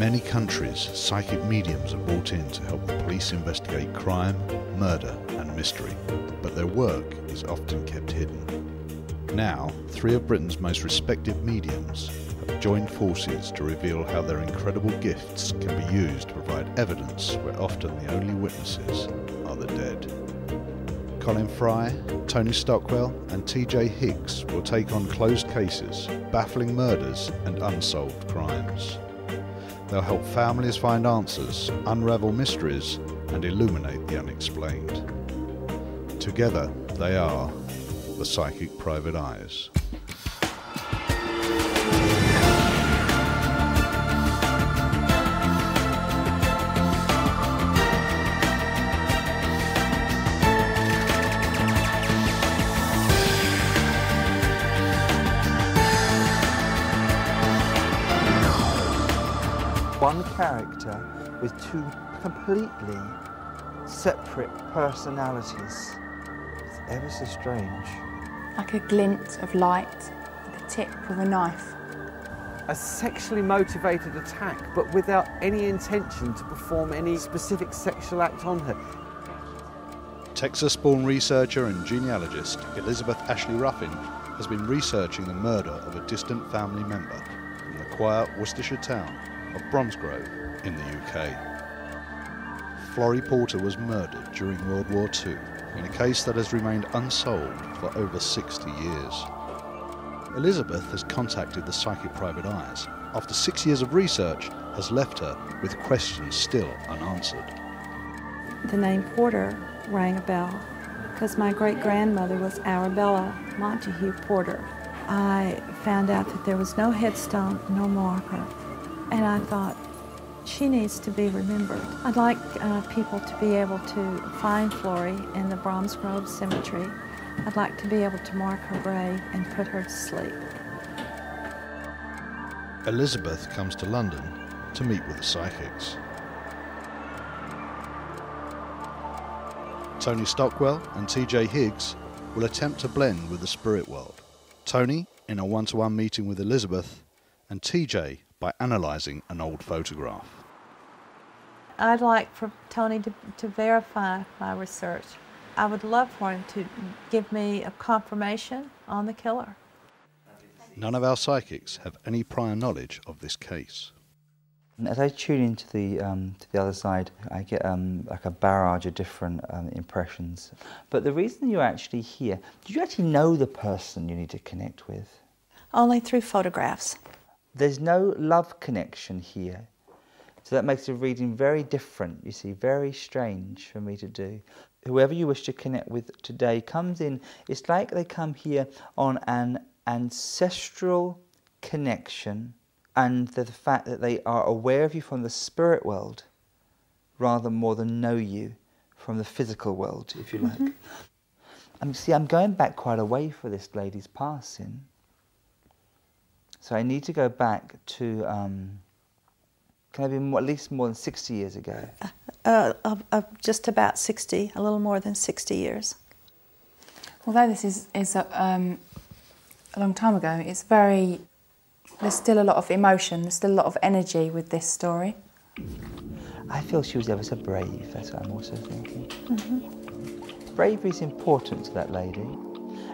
many countries, psychic mediums are brought in to help the police investigate crime, murder and mystery, but their work is often kept hidden. Now, 3 of Britain's most respected mediums have joined forces to reveal how their incredible gifts can be used to provide evidence where often the only witnesses are the dead. Colin Fry, Tony Stockwell and TJ Higgs will take on closed cases, baffling murders and unsolved crimes. They'll help families find answers, unravel mysteries and illuminate the unexplained. Together they are the Psychic Private Eyes. One character with 2 completely separate personalities. It's ever so strange. Like a glint of light at the tip of a knife. A sexually motivated attack, but without any intention to perform any specific sexual act on her. Texas-born researcher and genealogist Elizabeth Ashley Ruffin has been researching the murder of a distant family member from the quiet Worcestershire town of Bromsgrove in the UK. Florrie Porter was murdered during World War II in a case that has remained unsolved for over 60 years. Elizabeth has contacted the Psychic Private Eyes after 6 years of research has left her with questions still unanswered. The name Porter rang a bell because my great-grandmother was Arabella Montague Porter. I found out that there was no headstone, no marker, and I thought, she needs to be remembered. I'd like people to be able to find Florrie in the Bromsgrove Cemetery. I'd like to be able to mark her grave and put her to sleep. Elizabeth comes to London to meet with the psychics. Tony Stockwell and TJ Higgs will attempt to blend with the spirit world. Tony in a one-to-one meeting with Elizabeth, and TJ by analysing an old photograph. I'd like for Tony to verify my research. I would love for him to give me a confirmation on the killer. None of our psychics have any prior knowledge of this case. As I tune into the other side, I get like a barrage of different impressions. But the reason you're actually here, do you actually know the person you need to connect with? Only through photographs. There's no love connection here. So that makes the reading very different, you see, very strange for me to do. Whoever you wish to connect with today comes in, it's like they come here on an ancestral connection and the fact that they are aware of you from the spirit world rather more than know you from the physical world, if you like. See, I'm going back quite a way for this lady's passing. So I need to go back to, can I be at least more than 60 years ago? Just about 60, a little more than 60 years. Although this is a long time ago, it's very, there's still a lot of emotion, there's still a lot of energy with this story. I feel she was ever so brave, that's what I'm also thinking. Bravery is important to that lady,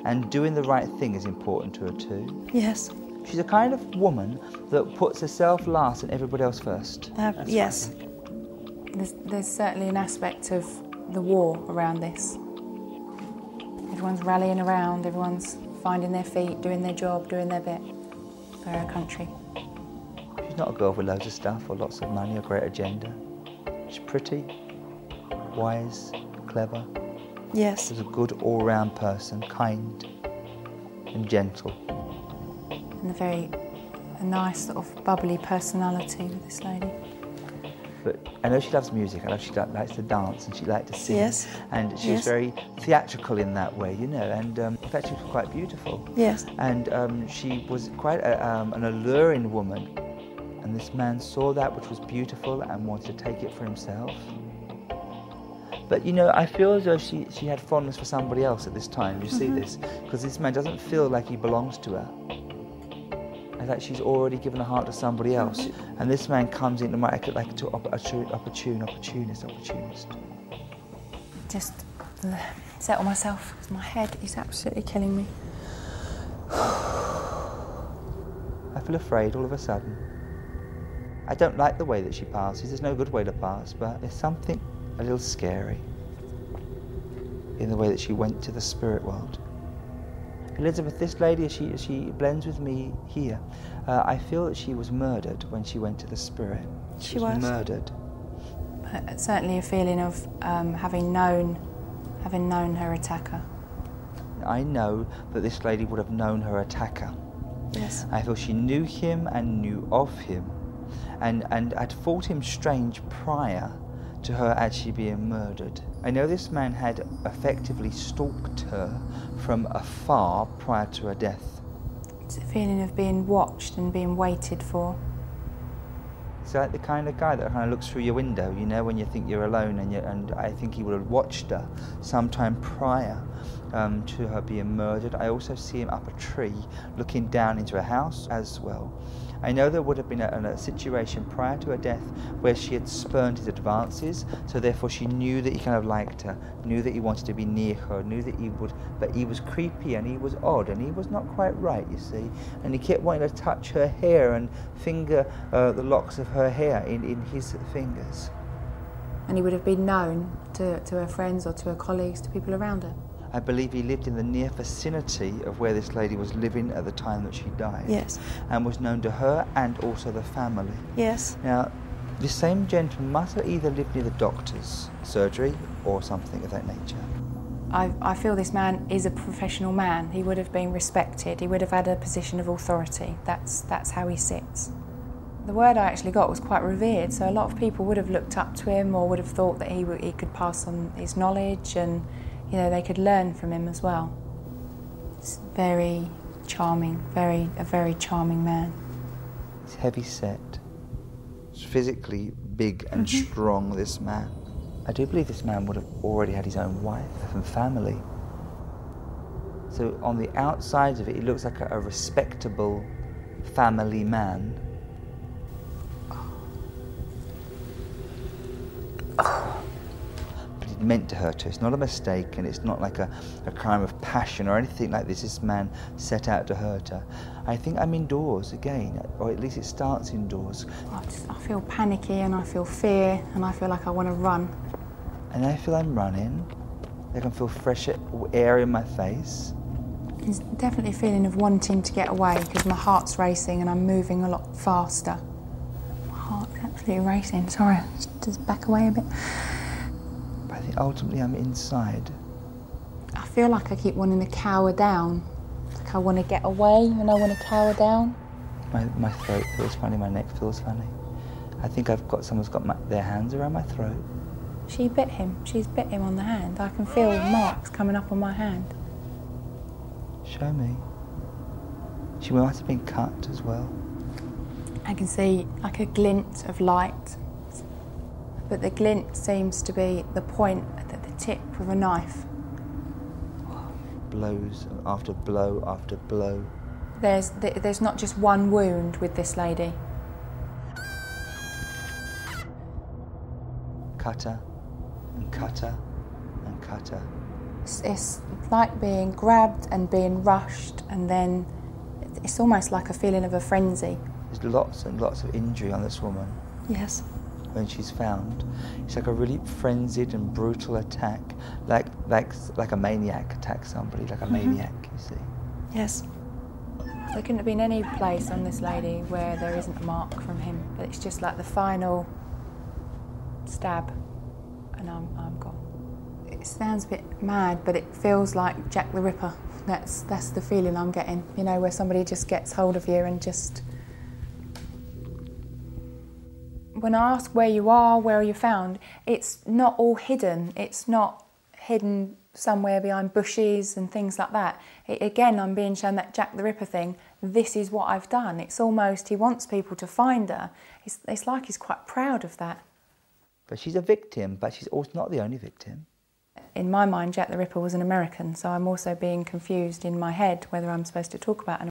and doing the right thing is important to her too. Yes. She's a kind of woman that puts herself last and everybody else first. Yes. There's certainly an aspect of the war around this. Everyone's rallying around, everyone's finding their feet, doing their job, doing their bit for our country. She's not a girl with loads of stuff or lots of money or great agenda. She's pretty, wise, clever. Yes. She's a good all-round person, kind and gentle. And a nice sort of bubbly personality with this lady. But I know she loves music, I know she likes to dance and she likes to sing. Yes. And she was very theatrical in that way, you know, and in fact she was quite beautiful. Yes. And she was quite an alluring woman. And this man saw that which was beautiful and wanted to take it for himself. But you know, I feel as though she had fondness for somebody else at this time, you see this? Because this man doesn't feel like he belongs to her. It's like she's already given her heart to somebody else. And this man comes into my like to opportunist. Just settle myself, because my head is absolutely killing me. I feel afraid all of a sudden. I don't like the way that she passes. There's no good way to pass, but there's something a little scary in the way that she went to the spirit world. Elizabeth, this lady, as she blends with me here, I feel that she was murdered when she went to the spirit. She was murdered. But certainly a feeling of having known her attacker. I know that this lady would have known her attacker. Yes. I feel she knew him and knew of him, and had thought him strange prior to her actually being murdered. I know this man had effectively stalked her from afar prior to her death. It's a feeling of being watched and being waited for. It's like the kind of guy that kind of looks through your window, you know, when you think you're alone, and I think he would have watched her sometime prior to her being murdered. I also see him up a tree looking down into a house as well. I know there would have been a situation prior to her death where she had spurned his advances, so therefore she knew that he kind of liked her, knew that he wanted to be near her, knew that he would, but he was creepy and he was odd and he was not quite right, you see, and he kept wanting to touch her hair and finger the locks of her hair in his fingers. And he would have been known to her friends or to her colleagues, to people around her. I believe he lived in the near vicinity of where this lady was living at the time that she died. Yes. And was known to her and also the family. Yes. Now, the same gentleman must have either lived near the doctor's surgery or something of that nature. I feel this man is a professional man. He would have been respected. He would have had a position of authority. That's how he sits. The word I actually got was quite revered, so a lot of people would have looked up to him or would have thought that he could pass on his knowledge, and you know, they could learn from him as well. It's very charming, a very charming man. He's heavy set. He's physically big and strong, this man. I do believe this man would have already had his own wife and family. So on the outside of it, he looks like a respectable family man. But he meant to hurt her. It's not a mistake, and it's not like a crime of passion or anything like this. This man set out to hurt her. I think I'm indoors again, or at least it starts indoors. I feel panicky and I feel fear and I feel like I want to run. And I feel I'm running. I can feel fresh air in my face. There's definitely a feeling of wanting to get away because my heart's racing and I'm moving a lot faster. My heart's absolutely racing. Sorry, just back away a bit. But I think ultimately I'm inside. I feel like I keep wanting to cower down. Like I want to get away and I want to cower down. My throat feels funny, my neck feels funny. I think someone's got their hands around my throat. She bit him. She's bit him on the hand. I can feel marks coming up on my hand. Show me. She must have been cut as well. I can see like a glint of light, but the glint seems to be the point at the tip of a knife. Blows after blow after blow. There's not just one wound with this lady. Cutter and cutter and cutter. It's like being grabbed and being rushed, and then it's almost like a feeling of a frenzy. There's lots and lots of injury on this woman. Yes. When she's found, it's like a really frenzied and brutal attack, like a maniac attacks somebody, like a maniac, you see. Yes. There couldn't have been any place on this lady where there isn't a mark from him, but it's just like the final stab, and I'm gone. It sounds a bit mad, but it feels like Jack the Ripper. That's the feeling I'm getting, you know, where somebody just gets hold of you and just... When I ask where you are, where are you found, it's not all hidden. It's not hidden somewhere behind bushes and things like that. Again, I'm being shown that Jack the Ripper thing. This is what I've done. It's almost, he wants people to find her. It's like he's quite proud of that. But she's a victim, but she's also not the only victim. In my mind, Jack the Ripper was an American, so I'm also being confused in my head whether I'm supposed to talk about an